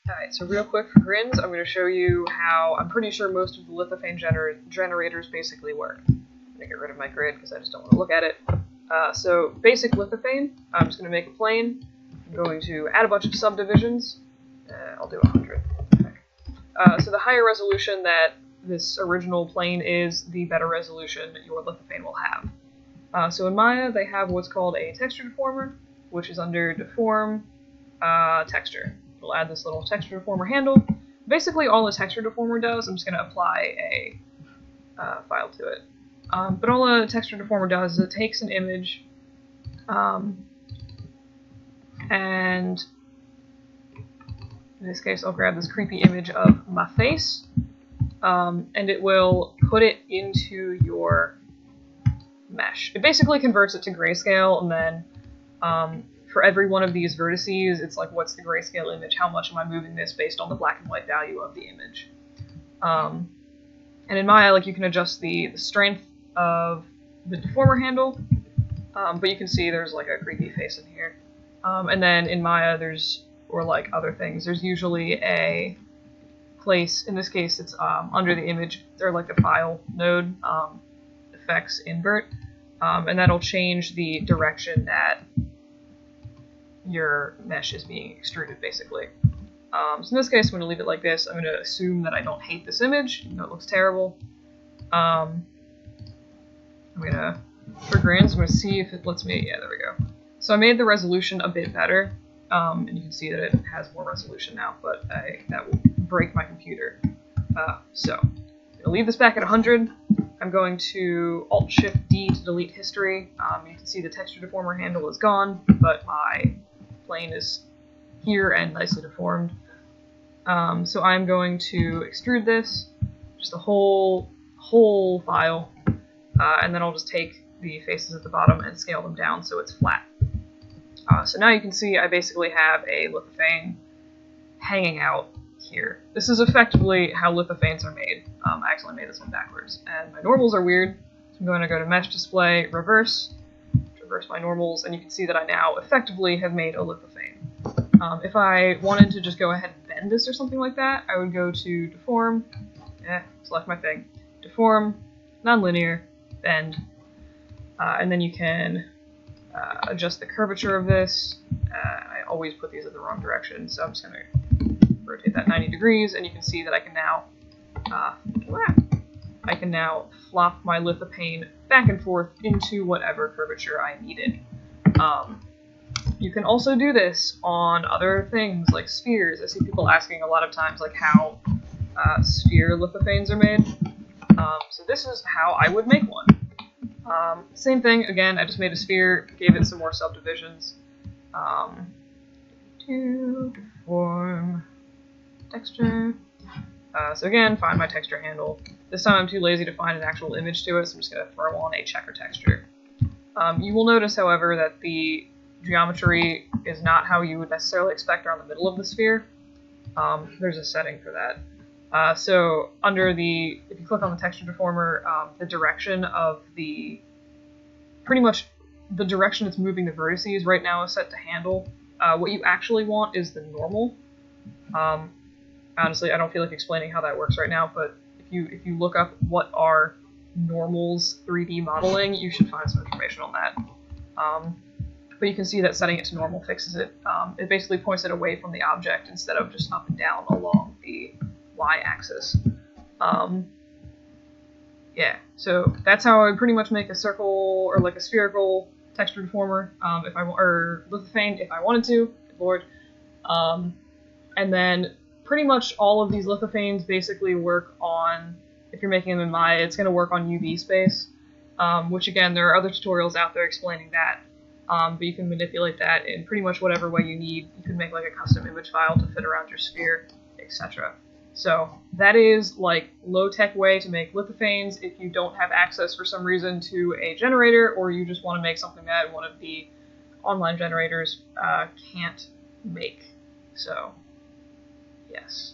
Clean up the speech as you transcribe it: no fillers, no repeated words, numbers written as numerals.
Alright, so real quick for grins, I'm going to show you how I'm pretty sure most of the lithophane generators basically work. I'm going to get rid of my grid because I just don't want to look at it. So basic lithophane, I'm just going to make a plane. I'm going to add a bunch of subdivisions. I'll do 100. Okay. So the higher resolution that this original plane is, the better resolution your lithophane will have. So in Maya, they have what's called a texture deformer, which is under Deform, Texture. We'll add this little texture deformer handle. Basically, all the texture deformer does, I'm just going to apply a file to it. But all the texture deformer does is it takes an image, and in this case, I'll grab this creepy image of my face, and it will put it into your mesh. It basically converts it to grayscale, and then for every one of these vertices, it's like, what's the grayscale image? How much am I moving this based on the black and white value of the image? And in Maya, like, you can adjust the strength of the deformer handle, but you can see there's like a creepy face in here. And then in Maya, or like other things, there's usually a place, in this case it's under the image, or like the file node, effects invert, and that'll change the direction that your mesh is being extruded, basically. So in this case, I'm going to leave it like this. I'm going to assume that I don't hate this image, even though it looks terrible. I'm going to, for grins, I'm going to see if it lets me, yeah, there we go. So I made the resolution a bit better, and you can see that it has more resolution now, but that will break my computer. So I'm going to leave this back at 100. I'm going to Alt-Shift-D to delete history. You can see the texture deformer handle is gone, but my plane is here and nicely deformed. So I'm going to extrude this, just the whole file, and then I'll just take the faces at the bottom and scale them down so it's flat. So now you can see I basically have a lithophane hanging out here. This is effectively how lithophanes are made. I actually made this one backwards, and my normals are weird, so I'm going to go to Mesh Display, Reverse my normals, and you can see that I now effectively have made a lithophane. If I wanted to just go ahead and bend this or something like that, I would go to Deform, select my thing, Deform, Nonlinear, Bend, and then you can adjust the curvature of this. I always put these in the wrong direction, so I'm just going to rotate that 90 degrees, and you can see that I can now flop my lithophane back and forth into whatever curvature I needed. You can also do this on other things like spheres. I see people asking a lot of times like how sphere lithophanes are made. So this is how I would make one. Same thing, again, I just made a sphere, gave it some more subdivisions. To deform texture. So again, find my texture handle. This time I'm too lazy to find an actual image to it, so I'm just going to throw on a checker texture. You will notice, however, that the geometry is not how you would necessarily expect around the middle of the sphere. There's a setting for that. So under if you click on the texture deformer, the direction of pretty much the direction it's moving the vertices right now is set to handle. What you actually want is the normal. Honestly, I don't feel like explaining how that works right now, but if you look up what are normals 3D modeling, you should find some information on that. But you can see that setting it to normal fixes it. It basically points it away from the object instead of just up and down along the y-axis. Yeah, so that's how I would pretty much make a circle or like a spherical texture deformer, or lithophane if I wanted to. Good lord. And then pretty much all of these lithophanes basically work on, if you're making them in Maya, it's going to work on UV space, which again, there are other tutorials out there explaining that, but you can manipulate that in pretty much whatever way you need. You can make like a custom image file to fit around your sphere, etc. So that is like low-tech way to make lithophanes if you don't have access for some reason to a generator, or you just want to make something that one of the online generators can't make. So yes.